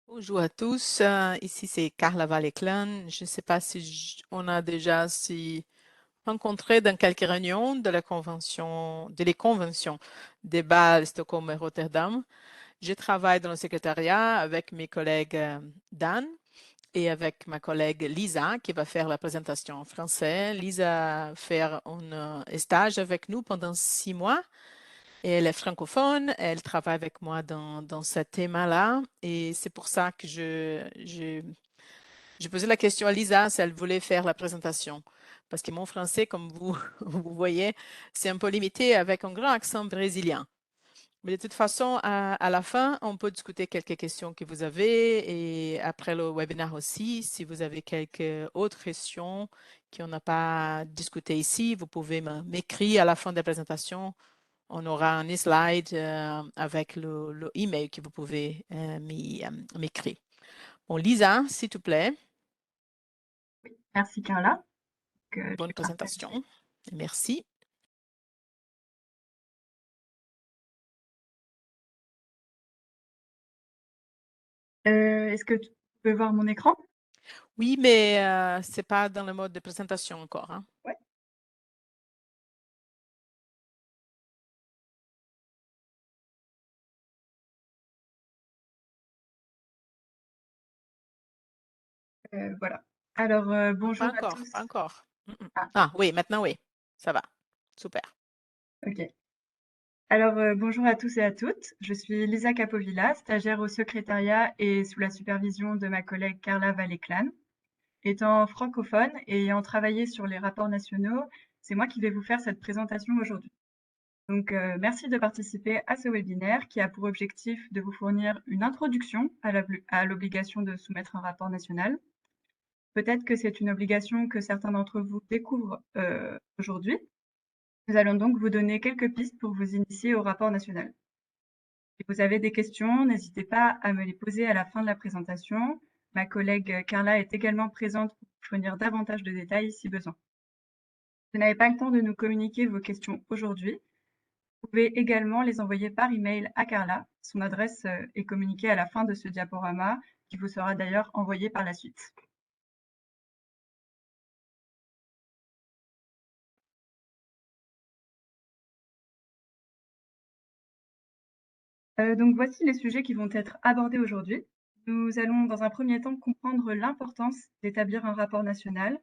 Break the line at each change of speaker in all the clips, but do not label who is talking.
Bonjour à tous, ici c'est Carla Valle-Clan. Je ne sais pas si on a déjà rencontré dans quelques réunions de la convention, de les conventions des Bâle, Stockholm et Rotterdam. Je travaille dans le secrétariat avec mes collègues Dan et avec ma collègue Lisa qui va faire la présentation en français. Lisa va faire un stage avec nous pendant 6 mois. Et elle est francophone, elle travaille avec moi dans ce thème-là. Et c'est pour ça que je posais la question à Lisa si elle voulait faire la présentation. Parce que mon français, comme vous, vous voyez, c'est un peu limité avec un grand accent brésilien. Mais de toute façon, à la fin, on peut discuter quelques questions que vous avez et après le webinaire aussi, si vous avez quelques autres questions qu'on n'a pas discutées ici, vous pouvez m'écrire à la fin de la présentation. On aura un slide avec le email que vous pouvez m'écrire. Bon, Lisa, s'il te plaît,
Merci Carla. Je
bonne
vais partager.
présentation. Merci.
Est-ce que tu peux voir mon écran?
Oui, mais c'est pas dans le mode de présentation encore, hein.
Ouais. Voilà. Alors,
Pas
bonjour à
encore,
tous.
pas encore.
Ah,
Ah, oui, maintenant oui, ça va. Super.
ok. Alors, bonjour à tous et à toutes. Je suis Lisa Capovilla, stagiaire au secrétariat et sous la supervision de ma collègue Carla Valle-Clan. Étant francophone et ayant travaillé sur les rapports nationaux, c'est moi qui vais vous faire cette présentation aujourd'hui. Donc, merci de participer à ce webinaire qui a pour objectif de vous fournir une introduction à l'obligation de soumettre un rapport national. Peut-être que c'est une obligation que certains d'entre vous découvrent aujourd'hui. Nous allons donc vous donner quelques pistes pour vous initier au rapport national. Si vous avez des questions, n'hésitez pas à me les poser à la fin de la présentation. Ma collègue Carla est également présente pour vous fournir davantage de détails si besoin. Si vous n'avez pas le temps de nous communiquer vos questions aujourd'hui, vous pouvez également les envoyer par email à Carla. Son adresse est communiquée à la fin de ce diaporama, qui vous sera d'ailleurs envoyé par la suite. Donc voici les sujets qui vont être abordés aujourd'hui. Nous allons dans un premier temps comprendre l'importance d'établir un rapport national,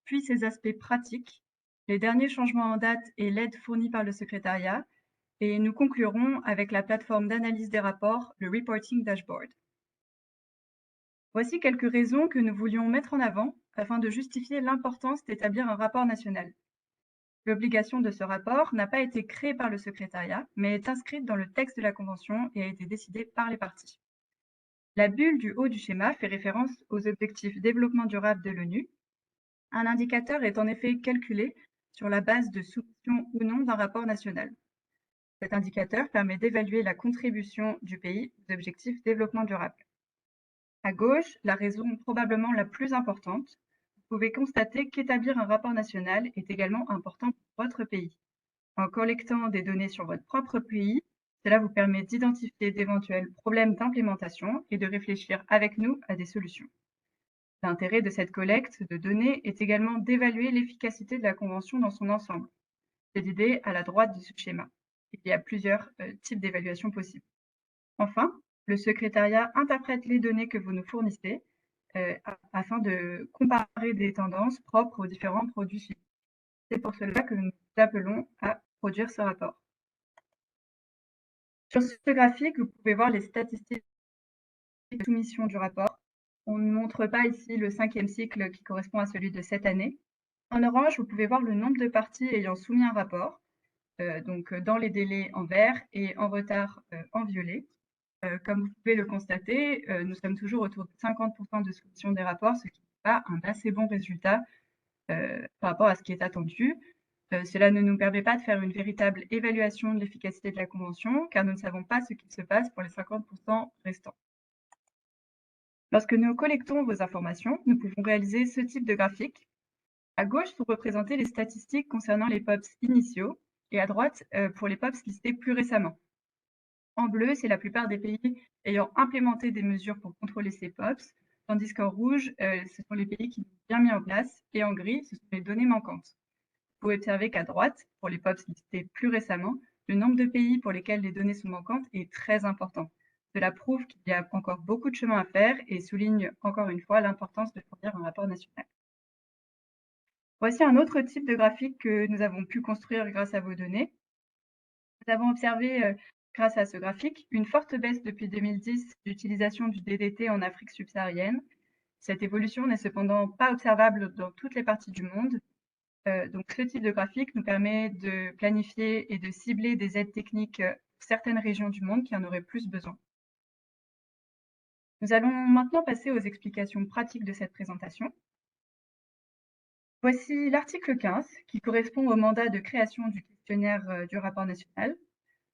puis ses aspects pratiques, les derniers changements en date et l'aide fournie par le secrétariat, et nous conclurons avec la plateforme d'analyse des rapports, le Reporting Dashboard. Voici quelques raisons que nous voulions mettre en avant afin de justifier l'importance d'établir un rapport national. L'obligation de ce rapport n'a pas été créée par le secrétariat, mais est inscrite dans le texte de la Convention et a été décidée par les parties. La bulle du haut du schéma fait référence aux objectifs développement durable de l'ONU. Un indicateur est en effet calculé sur la base de soumission ou non d'un rapport national. Cet indicateur permet d'évaluer la contribution du pays aux objectifs développement durable. À gauche, la raison probablement la plus importante, vous pouvez constater qu'établir un rapport national est également important pour votre pays. En collectant des données sur votre propre pays, cela vous permet d'identifier d'éventuels problèmes d'implémentation et de réfléchir avec nous à des solutions. L'intérêt de cette collecte de données est également d'évaluer l'efficacité de la Convention dans son ensemble. C'est l'idée à la droite de ce schéma. Il y a plusieurs types d'évaluations possibles. Enfin, le secrétariat interprète les données que vous nous fournissez afin de comparer des tendances propres aux différents produits suivis. C'est pour cela que nous appelons à produire ce rapport. Sur ce graphique, vous pouvez voir les statistiques de soumission du rapport. On ne montre pas ici le 5e cycle qui correspond à celui de cette année. En orange, vous pouvez voir le nombre de parties ayant soumis un rapport, donc dans les délais en vert et en retard en violet. Comme vous pouvez le constater, nous sommes toujours autour de 50% de soumission des rapports, ce qui n'est pas un assez bon résultat par rapport à ce qui est attendu. Cela ne nous permet pas de faire une véritable évaluation de l'efficacité de la Convention, car nous ne savons pas ce qu'il se passe pour les 50% restants. Lorsque nous collectons vos informations, nous pouvons réaliser ce type de graphique. À gauche sont représentées les statistiques concernant les POPs initiaux et à droite pour les POPs listés plus récemment. En bleu, c'est la plupart des pays ayant implémenté des mesures pour contrôler ces POPs, tandis qu'en rouge, ce sont les pays qui l'ont bien mis en place, et en gris, ce sont les données manquantes. Vous pouvez observer qu'à droite, pour les POPs listés plus récemment, le nombre de pays pour lesquels les données sont manquantes est très important. Cela prouve qu'il y a encore beaucoup de chemin à faire et souligne encore une fois l'importance de fournir un rapport national. Voici un autre type de graphique que nous avons pu construire grâce à vos données. Nous avons observé, grâce à ce graphique, une forte baisse depuis 2010 d'utilisation du DDT en Afrique subsaharienne. Cette évolution n'est cependant pas observable dans toutes les parties du monde. Donc ce type de graphique nous permet de planifier et de cibler des aides techniques pour certaines régions du monde qui en auraient plus besoin. Nous allons maintenant passer aux explications pratiques de cette présentation. Voici l'article 15 qui correspond au mandat de création du questionnaire du rapport national.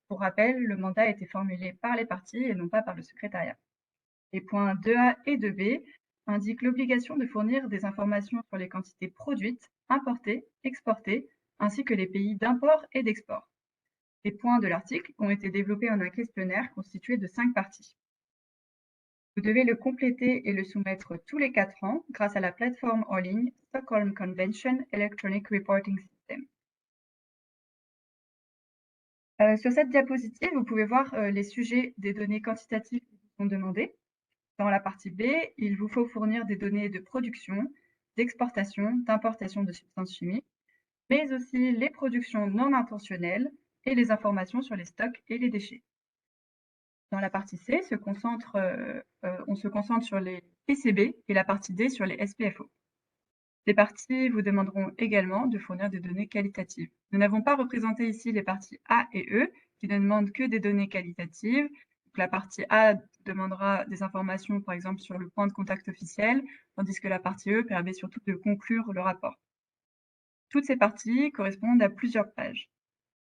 Pour rappel, le mandat a été formulé par les parties et non pas par le secrétariat. Les points 2A et 2B indiquent l'obligation de fournir des informations sur les quantités produites, importées, exportées, ainsi que les pays d'import et d'export. Les points de l'article ont été développés en un questionnaire constitué de 5 parties. Vous devez le compléter et le soumettre tous les 4 ans grâce à la plateforme en ligne Stockholm Convention Electronic Reporting System. Sur cette diapositive, vous pouvez voir les sujets des données quantitatives qui vous sont demandées. Dans la partie B, il vous faut fournir des données de production, d'exportation, d'importation de substances chimiques, mais aussi les productions non intentionnelles et les informations sur les stocks et les déchets. Dans la partie C, on se concentre sur les PCB et la partie D sur les SPFO. Les parties vous demanderont également de fournir des données qualitatives. Nous n'avons pas représenté ici les parties A et E qui ne demandent que des données qualitatives. Donc, la partie A demandera des informations, par exemple, sur le point de contact officiel, tandis que la partie E permet surtout de conclure le rapport. Toutes ces parties correspondent à plusieurs pages.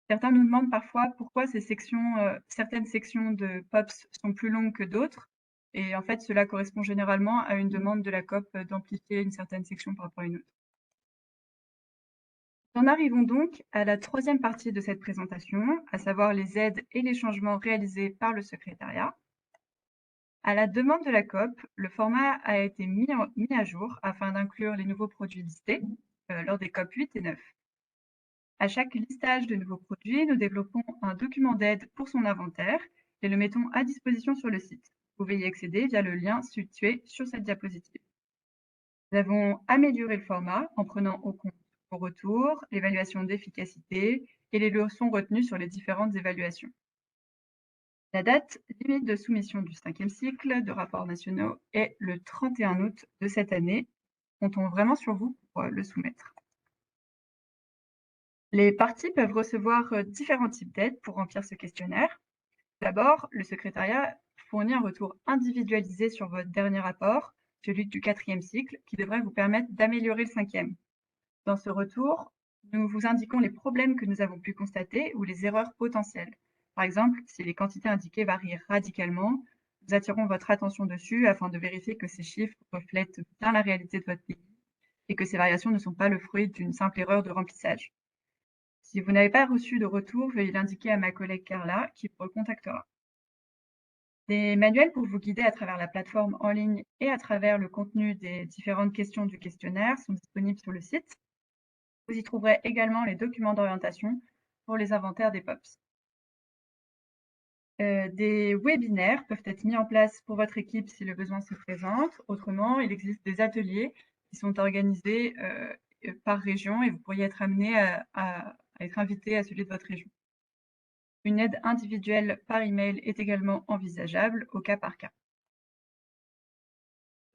Certains nous demandent parfois pourquoi certaines sections de POPs sont plus longues que d'autres. Et en fait, cela correspond généralement à une demande de la COP d'amplifier une certaine section par rapport à une autre. Nous en arrivons donc à la troisième partie de cette présentation, à savoir les aides et les changements réalisés par le secrétariat. À la demande de la COP, le format a été mis à jour afin d'inclure les nouveaux produits listés lors des COP 8 et 9. À chaque listage de nouveaux produits, nous développons un document d'aide pour son inventaire et le mettons à disposition sur le site. Vous pouvez y accéder via le lien situé sur cette diapositive. Nous avons amélioré le format en prenant en compte vos retours, l'évaluation d'efficacité et les leçons retenues sur les différentes évaluations. La date limite de soumission du 5e cycle de rapports nationaux est le 31 août de cette année. Comptons vraiment sur vous pour le soumettre. Les parties peuvent recevoir différents types d'aides pour remplir ce questionnaire. D'abord, le secrétariat fournit un retour individualisé sur votre dernier rapport, celui du 4e cycle, qui devrait vous permettre d'améliorer le 5e. Dans ce retour, nous vous indiquons les problèmes que nous avons pu constater ou les erreurs potentielles. Par exemple, si les quantités indiquées varient radicalement, nous attirons votre attention dessus afin de vérifier que ces chiffres reflètent bien la réalité de votre pays et que ces variations ne sont pas le fruit d'une simple erreur de remplissage. Si vous n'avez pas reçu de retour, veuillez l'indiquer à ma collègue Carla qui vous recontactera. Des manuels pour vous guider à travers la plateforme en ligne et à travers le contenu des différentes questions du questionnaire sont disponibles sur le site. Vous y trouverez également les documents d'orientation pour les inventaires des POPs. Des webinaires peuvent être mis en place pour votre équipe si le besoin se présente. Autrement, il existe des ateliers qui sont organisés par région et vous pourriez être amené à être invité à celui de votre région. Une aide individuelle par email est également envisageable au cas par cas.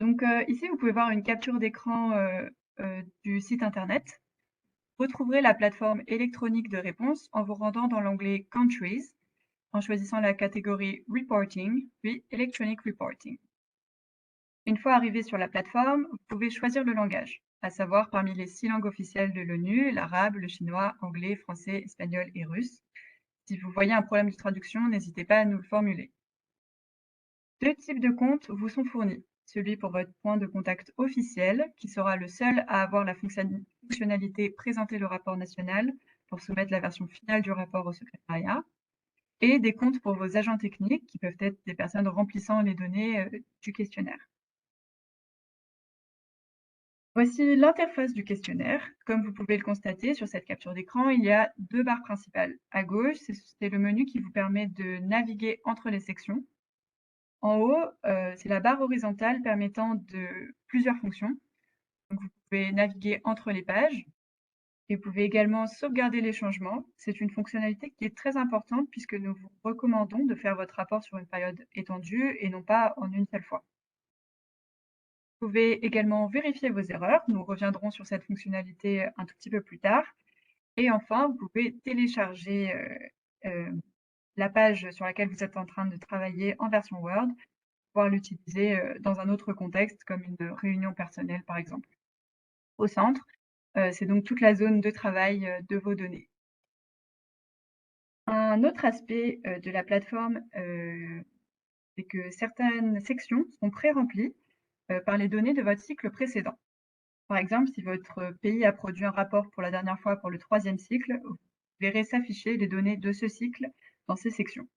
Donc ici, vous pouvez voir une capture d'écran du site internet. Vous retrouverez la plateforme électronique de réponse en vous rendant dans l'onglet Countries, en choisissant la catégorie Reporting, puis Electronic Reporting. Une fois arrivé sur la plateforme, vous pouvez choisir le langage, à savoir parmi les 6 langues officielles de l'ONU, l'arabe, le chinois, anglais, français, espagnol et russe. Si vous voyez un problème de traduction, n'hésitez pas à nous le formuler. 2 types de comptes vous sont fournis. Celui pour votre point de contact officiel, qui sera le seul à avoir la fonctionnalité « Présenter le rapport national » pour soumettre la version finale du rapport au secrétariat. et des comptes pour vos agents techniques qui peuvent être des personnes remplissant les données du questionnaire. Voici l'interface du questionnaire. Comme vous pouvez le constater sur cette capture d'écran, il y a deux barres principales. À gauche, c'est le menu qui vous permet de naviguer entre les sections. En haut, c'est la barre horizontale permettant de plusieurs fonctions. Donc vous pouvez naviguer entre les pages et vous pouvez également sauvegarder les changements. C'est une fonctionnalité qui est très importante puisque nous vous recommandons de faire votre rapport sur une période étendue et non pas en une seule fois. Vous pouvez également vérifier vos erreurs. Nous reviendrons sur cette fonctionnalité un tout petit peu plus tard. Et enfin, vous pouvez télécharger la page sur laquelle vous êtes en train de travailler en version Word, pouvoir l'utiliser dans un autre contexte, comme une réunion personnelle par exemple. Au centre, c'est donc toute la zone de travail de vos données. Un autre aspect de la plateforme, c'est que certaines sections sont pré-remplies par les données de votre cycle précédent. Par exemple, si votre pays a produit un rapport pour la dernière fois pour le 3e cycle, vous verrez s'afficher les données de ce cycle dans ces sections.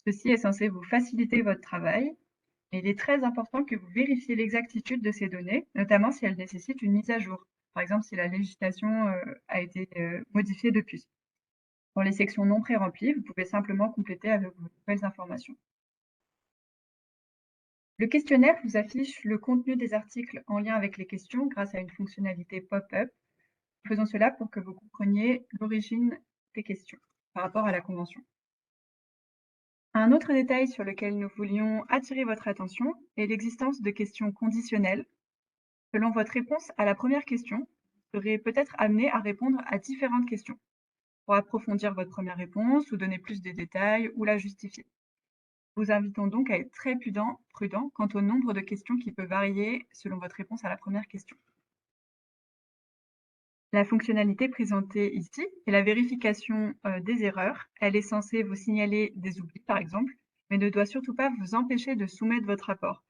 Ceci est censé vous faciliter votre travail, et il est très important que vous vérifiez l'exactitude de ces données, notamment si elles nécessitent une mise à jour. Par exemple, si la législation a été modifiée depuis. Pour les sections non pré-remplies, vous pouvez simplement compléter avec vos nouvelles informations. Le questionnaire vous affiche le contenu des articles en lien avec les questions grâce à une fonctionnalité pop-up. Faisons cela pour que vous compreniez l'origine des questions par rapport à la convention. Un autre détail sur lequel nous voulions attirer votre attention est l'existence de questions conditionnelles. Selon votre réponse à la première question, vous serez peut-être amené à répondre à différentes questions pour approfondir votre première réponse ou donner plus de détails ou la justifier. Nous vous invitons donc à être très prudent quant au nombre de questions qui peut varier selon votre réponse à la première question. La fonctionnalité présentée ici est la vérification des erreurs. Elle est censée vous signaler des oublis, par exemple, mais ne doit surtout pas vous empêcher de soumettre votre rapport.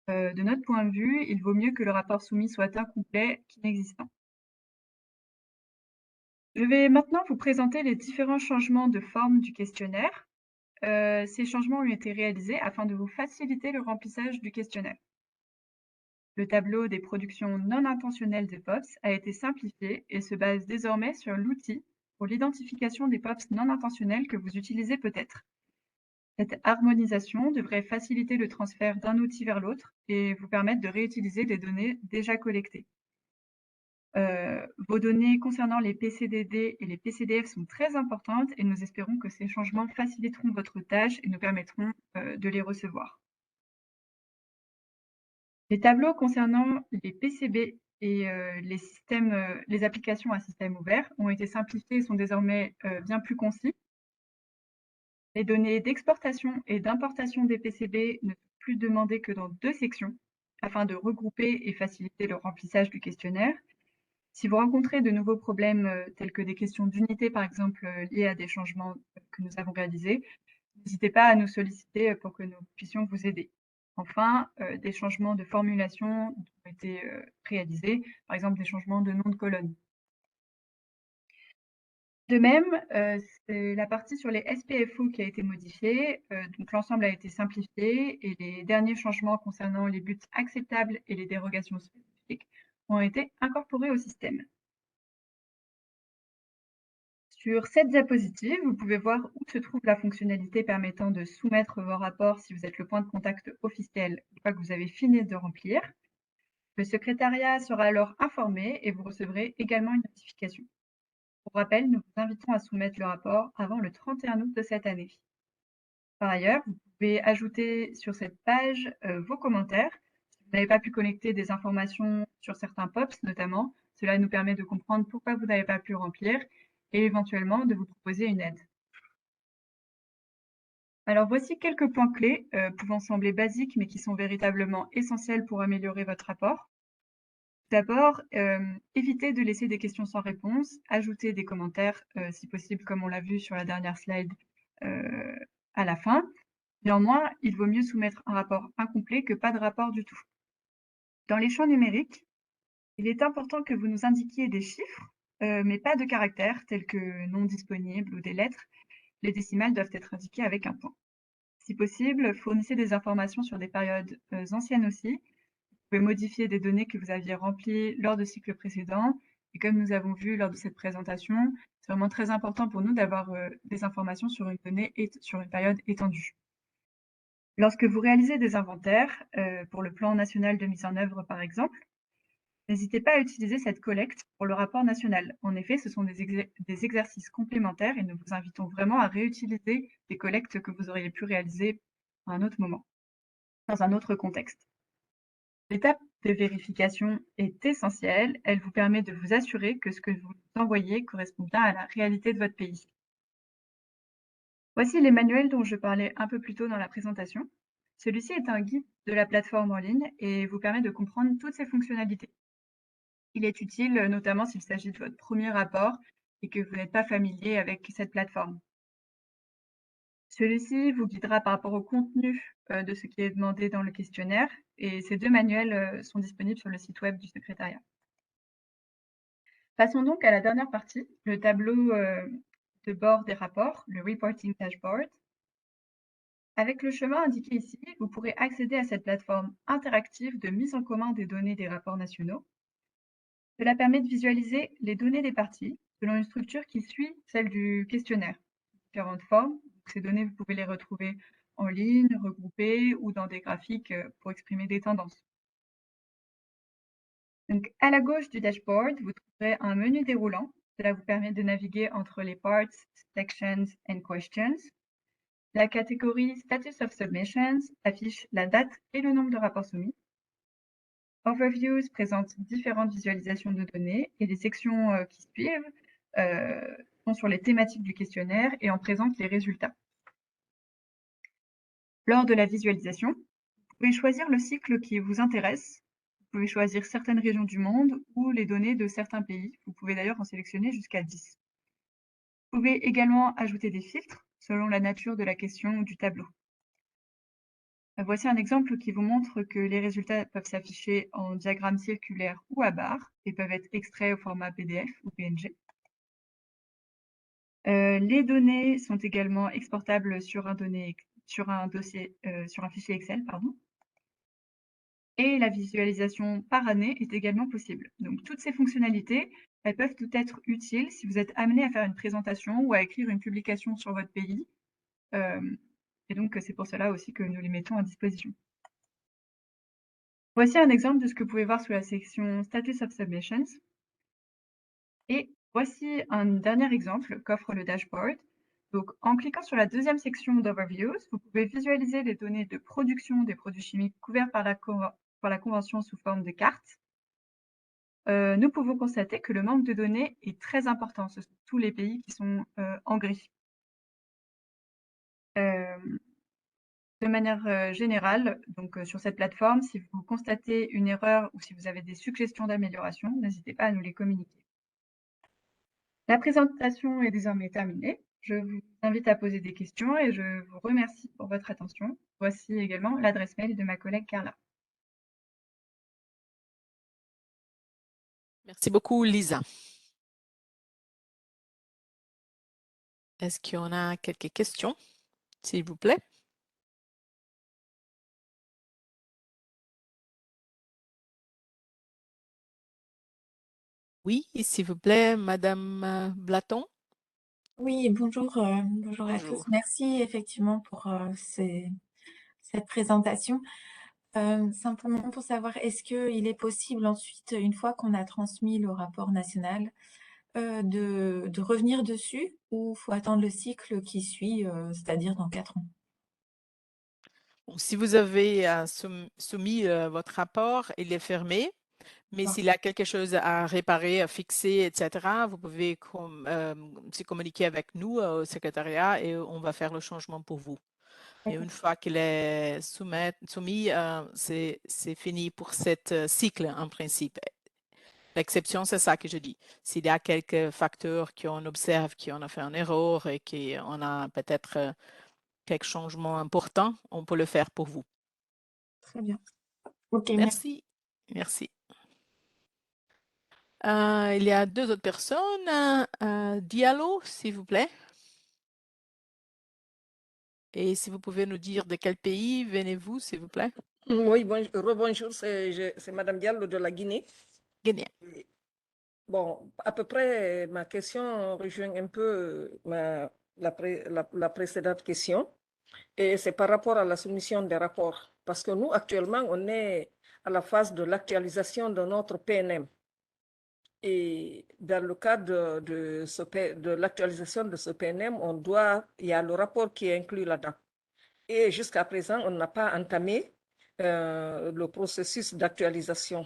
De notre point de vue, il vaut mieux que le rapport soumis soit incomplet qu'inexistant. Je vais maintenant vous présenter les différents changements de forme du questionnaire. Ces changements ont été réalisés afin de vous faciliter le remplissage du questionnaire. Le tableau des productions non intentionnelles des POPs a été simplifié et se base désormais sur l'outil pour l'identification des POPs non intentionnels que vous utilisez peut-être. Cette harmonisation devrait faciliter le transfert d'un outil vers l'autre et vous permettre de réutiliser des données déjà collectées. Vos données concernant les PCDD et les PCDF sont très importantes et nous espérons que ces changements faciliteront votre tâche et nous permettront de les recevoir. Les tableaux concernant les PCB et les applications à système ouvert ont été simplifiés et sont désormais bien plus concis. Les données d'exportation et d'importation des PCB ne sont plus demandées que dans 2 sections afin de regrouper et faciliter le remplissage du questionnaire. Si vous rencontrez de nouveaux problèmes tels que des questions d'unité, par exemple, liées à des changements que nous avons réalisés, n'hésitez pas à nous solliciter pour que nous puissions vous aider. Enfin, des changements de formulation ont été réalisés, par exemple des changements de nom de colonne. De même, c'est la partie sur les SPFO qui a été modifiée, donc l'ensemble a été simplifié et les derniers changements concernant les buts acceptables et les dérogations spécifiques ont été incorporés au système. Sur cette diapositive, vous pouvez voir où se trouve la fonctionnalité permettant de soumettre vos rapports si vous êtes le point de contact officiel une fois que vous avez fini de remplir. Le secrétariat sera alors informé et vous recevrez également une notification. Pour rappel, nous vous invitons à soumettre le rapport avant le 31 août de cette année. Par ailleurs, vous pouvez ajouter sur cette page vos commentaires. Si vous n'avez pas pu connecter des informations sur certains POPs notamment, cela nous permet de comprendre pourquoi vous n'avez pas pu remplir et éventuellement de vous proposer une aide. Alors voici quelques points clés pouvant sembler basiques mais qui sont véritablement essentiels pour améliorer votre rapport. D'abord, évitez de laisser des questions sans réponse, ajoutez des commentaires si possible comme on l'a vu sur la dernière slide à la fin. Néanmoins, il vaut mieux soumettre un rapport incomplet que pas de rapport du tout. Dans les champs numériques, il est important que vous nous indiquiez des chiffres, mais pas de caractères tels que non disponible ou des lettres. Les décimales doivent être indiquées avec un point. Si possible, fournissez des informations sur des périodes anciennes aussi. Vous pouvez modifier des données que vous aviez remplies lors de cycles précédents. Et comme nous avons vu lors de cette présentation, c'est vraiment très important pour nous d'avoir des informations sur une donnée et sur une période étendue. Lorsque vous réalisez des inventaires, pour le plan national de mise en œuvre par exemple, n'hésitez pas à utiliser cette collecte pour le rapport national. En effet, ce sont des exercices complémentaires et nous vous invitons vraiment à réutiliser des collectes que vous auriez pu réaliser à un autre moment, dans un autre contexte. L'étape de vérification est essentielle. Elle vous permet de vous assurer que ce que vous envoyez correspond bien à la réalité de votre pays. Voici les manuels dont je parlais un peu plus tôt dans la présentation. Celui-ci est un guide de la plateforme en ligne et vous permet de comprendre toutes ses fonctionnalités. Il est utile notamment s'il s'agit de votre premier rapport et que vous n'êtes pas familier avec cette plateforme. Celui-ci vous guidera par rapport au contenu de ce qui est demandé dans le questionnaire et ces deux manuels sont disponibles sur le site web du secrétariat. Passons donc à la dernière partie, le tableau de bord des rapports, le Reporting Dashboard. Avec le chemin indiqué ici, vous pourrez accéder à cette plateforme interactive de mise en commun des données des rapports nationaux. Cela permet de visualiser les données des parties selon une structure qui suit celle du questionnaire. Différentes formes. Ces données, vous pouvez les retrouver en ligne, regroupées ou dans des graphiques pour exprimer des tendances. Donc, à la gauche du dashboard, vous trouverez un menu déroulant. Cela vous permet de naviguer entre les parts, sections and questions. La catégorie Status of Submissions affiche la date et le nombre de rapports soumis. Overviews présente différentes visualisations de données et les sections qui suivent sont sur les thématiques du questionnaire et en présentent les résultats. Lors de la visualisation, vous pouvez choisir le cycle qui vous intéresse. Vous pouvez choisir certaines régions du monde ou les données de certains pays. Vous pouvez d'ailleurs en sélectionner jusqu'à 10. Vous pouvez également ajouter des filtres selon la nature de la question ou du tableau. Voici un exemple qui vous montre que les résultats peuvent s'afficher en diagramme circulaire ou à barres et peuvent être extraits au format PDF ou PNG. Les données sont également exportables sur un fichier Excel, pardon. Et la visualisation par année est également possible. Donc toutes ces fonctionnalités, elles peuvent tout être utiles si vous êtes amené à faire une présentation ou à écrire une publication sur votre pays. Et donc c'est pour cela aussi que nous les mettons à disposition. Voici un exemple de ce que vous pouvez voir sous la section Status of Submissions. Et voici un dernier exemple qu'offre le dashboard. Donc, en cliquant sur la deuxième section d'Overviews, vous pouvez visualiser les données de production des produits chimiques couverts par la Convention sous forme de cartes. Nous pouvons constater que le manque de données est très important. Ce sont tous les pays qui sont en gris. De manière générale, donc sur cette plateforme, si vous constatez une erreur ou si vous avez des suggestions d'amélioration, n'hésitez pas à nous les communiquer. La présentation est désormais terminée. Je vous invite à poser des questions et je vous remercie pour votre attention. Voici également l'adresse mail de ma collègue Carla.
Merci beaucoup, Lisa. Est-ce qu'il y en a quelques questions, s'il vous plaît? Oui, s'il vous plaît, Madame Blaton.
Oui, bonjour, bonjour à tous.
Bonjour.
Merci effectivement pour cette présentation. Simplement pour savoir, est-ce qu'il est possible ensuite, une fois qu'on a transmis le rapport national, de revenir dessus ou faut attendre le cycle qui suit, c'est-à-dire dans 4 ans?
Bon, si vous avez soumis votre rapport, il est fermé. Mais
D'accord,
s'il y a quelque chose à réparer, à fixer, etc., vous pouvez se communiquer avec nous au secrétariat et on va faire le changement pour vous. Mais une
d'accord,
fois qu'il est soumis, c'est fini pour ce cycle en principe. L'exception, c'est ça que je dis. S'il y a quelques facteurs qu'on observe, qu'on a fait une erreur et qu'on a peut-être quelques changements importants, on peut le faire pour vous.
très bien. OK, merci.
Merci. Merci. Il y a deux autres personnes. Diallo, s'il vous plaît. Et si vous pouvez nous dire de quel pays venez-vous, s'il vous plaît?
Oui, rebonjour, c'est Madame Diallo de la Guinée.
Guinée.
Bon, à peu près, ma question rejoint un peu la précédente question. Et c'est par rapport à la soumission des rapports. Parce que nous, actuellement, on est à la phase de l'actualisation de notre PNM. Et dans le cadre de l'actualisation de ce PNM, il y a le rapport qui est inclus là-dedans. Et jusqu'à présent, on n'a pas entamé le processus d'actualisation.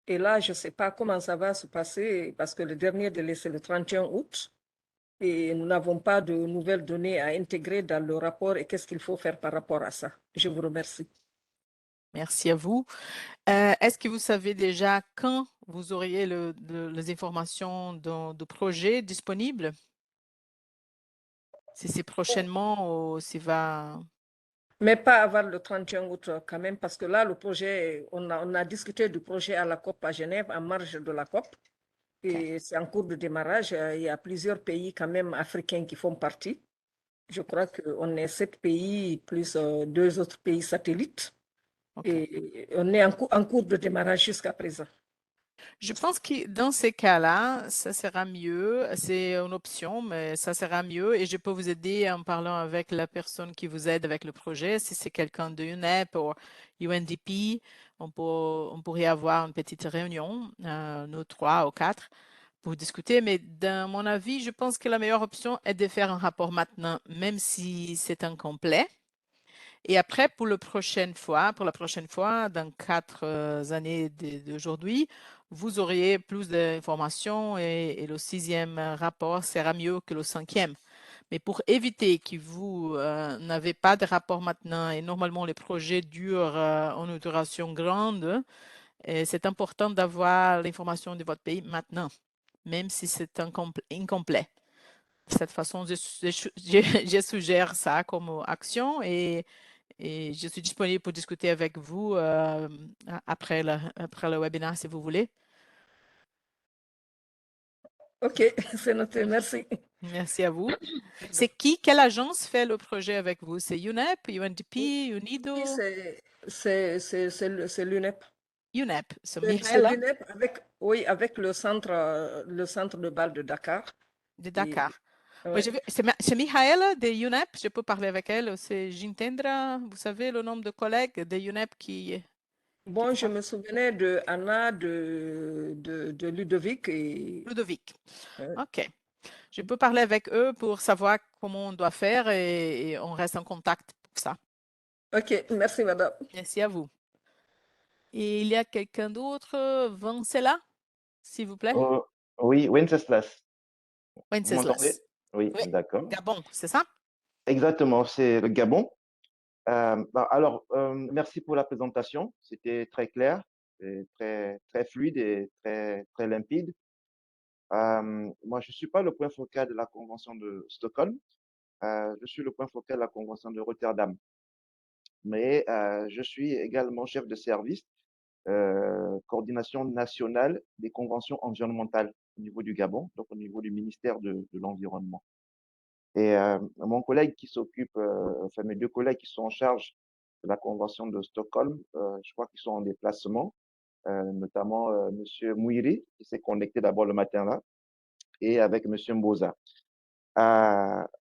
Et là, je ne sais pas comment ça va se passer parce que le dernier délai, c'est le 31 août. Et nous n'avons pas de nouvelles données à intégrer dans le rapport et qu'est-ce qu'il faut faire par rapport à ça. Je vous remercie.
Merci à vous. Est-ce que vous savez déjà quand vous auriez les informations de projet disponibles? Si c'est prochainement ou si va...
Mais pas avant le 31 août quand même, parce que là, le projet, on a discuté du projet à la COP à Genève, en marge de la COP. Et c'est en cours de démarrage. Il y a plusieurs pays quand même africains qui font partie. Je crois qu'on est 7 pays plus 2 autres pays satellites.
OK.
Et on est en cours de démarrage jusqu'à présent.
Je pense que dans ces cas-là, ça sera mieux. C'est une option, mais ça sera mieux. Et je peux vous aider en parlant avec la personne qui vous aide avec le projet. Si c'est quelqu'un de UNEP ou UNDP, on pourrait avoir une petite réunion, nous 3 ou 4, pour discuter. Mais dans mon avis, je pense que la meilleure option est de faire un rapport maintenant, même si c'est incomplet. Et après, pour la prochaine fois, dans 4 années d'aujourd'hui, vous auriez plus d'informations et le 6e rapport sera mieux que le 5e. Mais pour éviter que vous n'avez pas de rapport maintenant, et normalement les projets durent en une duration grande, et c'est important d'avoir l'information de votre pays maintenant, même si c'est incomplet. De cette façon, je suggère ça comme action et je suis disponible pour discuter avec vous après le webinaire si vous voulez.
OK, c'est noté, merci.
Merci à vous. C'est quelle agence fait le projet avec vous? C'est UNEP, UNDP, UNIDO?
Oui, c'est l'UNEP.
UNEP, c'est
C'est
Michaela
l'UNEP oui, avec le centre de Bâle de Dakar.
de
Et,
Dakar. Oui,
ouais.
c'est Michaela de UNEP, je peux parler avec elle. C'est Jintendra, vous savez le nombre de collègues de UNEP qui
Bon, je
travaillent.
me souvenais de Anna, de Ludovic et
Ludovic.
euh,
OK. Je peux parler avec eux pour savoir comment on doit faire et on reste en contact pour ça.
OK, merci madame.
Merci à vous. Et il y a quelqu'un d'autre? Vincela, s'il vous plaît?
Oh, oui, Wenceslas, vous m'entendez?
Wenceslas.
Oui,
Oui,
d'accord.
Gabon, c'est ça?
Exactement, c'est le Gabon. Alors, merci pour la présentation. C'était très clair, et très fluide et très limpide. Moi, je suis pas le point focal de la Convention de Stockholm. Je suis le point focal de la Convention de Rotterdam. Mais je suis également chef de service, coordination nationale des conventions environnementales au niveau du Gabon, donc au niveau du ministère de l'Environnement. Et mon collègue qui s'occupe, enfin mes 2 collègues qui sont en charge de la Convention de Stockholm, je crois qu'ils sont en déplacement, notamment Monsieur Mouiri, qui s'est connecté d'abord le matin là, et avec Monsieur Mboza.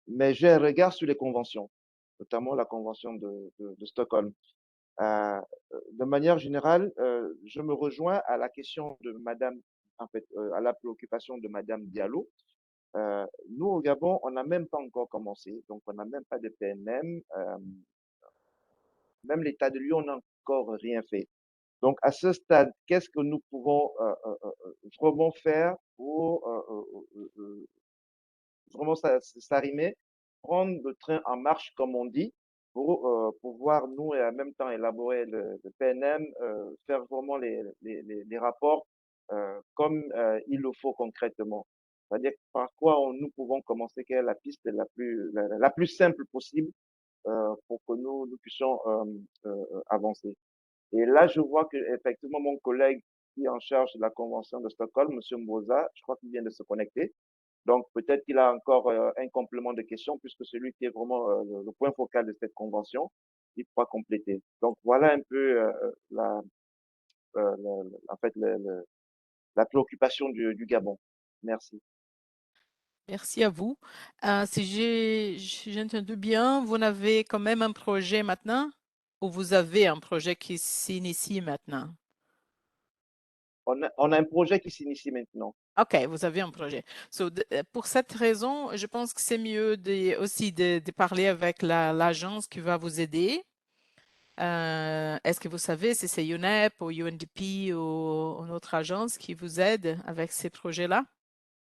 Mais j'ai un regard sur les conventions, notamment la Convention de Stockholm. Euh, de manière générale, je me rejoins à la question de Madame, en fait, à la préoccupation de Madame Diallo. Nous, au Gabon, on n'a même pas encore commencé, donc on n'a même pas de PNM. Même l'état de lieu, on n'a encore rien fait. Donc, à ce stade, qu'est-ce que nous pouvons vraiment faire pour vraiment s'arrimer, prendre le train en marche, comme on dit, pour pouvoir, nous, et en même temps, élaborer le PNM, faire vraiment les rapports comme il le faut concrètement. C'est-à-dire par quoi nous pouvons commencer, quelle est la piste la plus simple possible pour que nous puissions avancer. Et là, je vois que effectivement mon collègue qui est en charge de la Convention de Stockholm, Monsieur Mboza, je crois qu'il vient de se connecter. Donc, peut-être qu'il a encore un complément de question, puisque celui qui est vraiment le point focal de cette convention, il pourra compléter. Donc, voilà un peu en fait, la préoccupation du Gabon. Merci.
Merci à vous. Si j'ai entendu bien, vous avez quand même un projet maintenant ou vous avez un projet qui s'initie maintenant?
On a un projet qui s'initie maintenant.
OK, vous avez un projet. Pour cette raison, je pense que c'est mieux aussi de parler avec l'agence qui va vous aider. Est-ce que vous savez si c'est UNEP ou UNDP ou une autre agence qui vous aide avec ces projets-là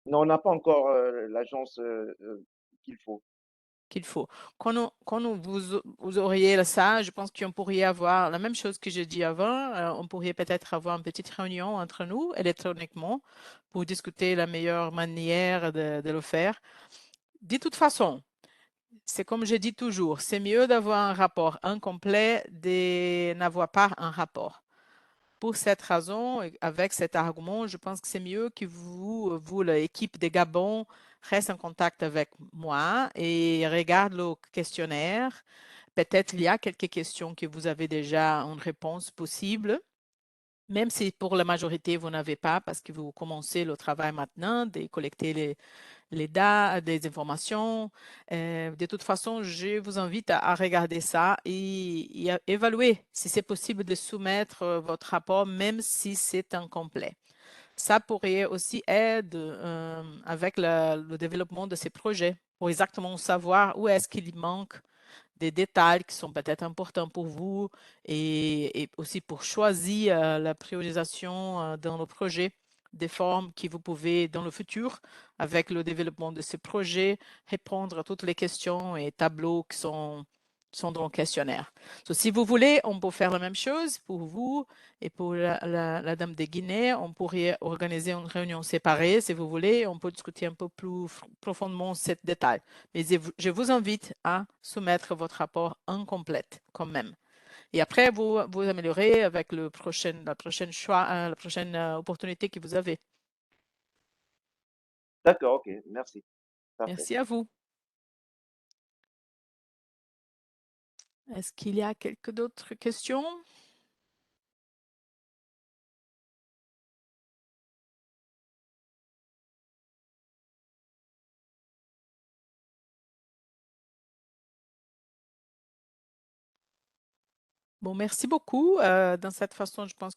Non, on n'a pas encore l'agence qu'il faut.
qu'il faut? Vous auriez ça, je pense qu'on pourrait avoir la même chose que j'ai dit avant. On pourrait peut-être avoir une petite réunion entre nous électroniquement pour discuter la meilleure manière de le faire. De toute façon, c'est comme je dis toujours, c'est mieux d'avoir un rapport incomplet de n'avoir pas un rapport. Pour cette raison, avec cet argument, je pense que c'est mieux que vous, l'équipe de Gabon, reste en contact avec moi et regarde le questionnaire. Peut-être il y a quelques questions que vous avez déjà une réponse possible. Même si pour la majorité, vous n'avez pas, parce que vous commencez le travail maintenant de collecter les dates, des informations. De toute façon, je vous invite à regarder ça et à évaluer si c'est possible de soumettre votre rapport, même si c'est incomplet. Ça pourrait aussi aider avec le développement de ces projets pour exactement savoir où est-ce qu'il manque des détails qui sont peut-être importants pour vous et aussi pour choisir la priorisation dans le projet, des formes que vous pouvez dans le futur, avec le développement de ces projets, répondre à toutes les questions et tableaux qui sont dans le questionnaire. Si vous voulez, on peut faire la même chose pour vous et pour la dame de Guinée. On pourrait organiser une réunion séparée si vous voulez. On peut discuter un peu plus profondément ces détails. Mais je vous invite à soumettre votre rapport incomplet quand même. Et après, vous améliorez avec la prochaine choix, la prochaine opportunité que vous avez.
D'accord, ok, merci. Parfait.
Merci à vous. Est-ce qu'il y a quelques d'autres questions? Bon, merci beaucoup. Dans cette façon, je pense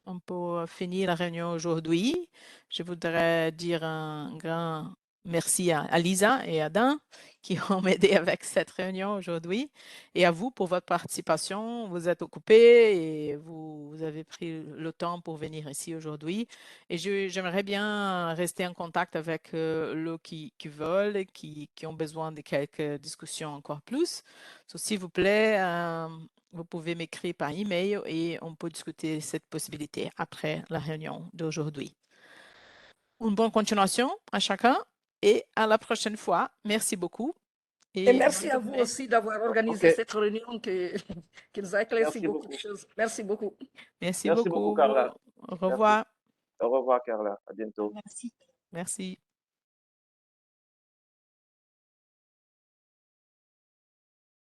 on peut finir la réunion aujourd'hui. Je voudrais dire un grand merci à Lisa et à Dan qui ont m'aidé avec cette réunion aujourd'hui et à vous pour votre participation. Vous êtes occupés et vous avez pris le temps pour venir ici aujourd'hui. Et j'aimerais bien rester en contact avec ceux qui veulent et qui ont besoin de quelques discussions encore plus. S'il vous plaît, vous pouvez m'écrire par email et on peut discuter cette possibilité après la réunion d'aujourd'hui. Une bonne continuation à chacun et à la prochaine fois. Merci beaucoup.
Et merci à vous aussi d'avoir organisé
Ok.
cette réunion qui nous a éclairci
Merci
beaucoup de
beaucoup.
choses. Merci beaucoup.
Merci
Merci beaucoup,
beaucoup.
Carla.
Au revoir.
Au revoir, Carla. À bientôt.
Merci.
Merci.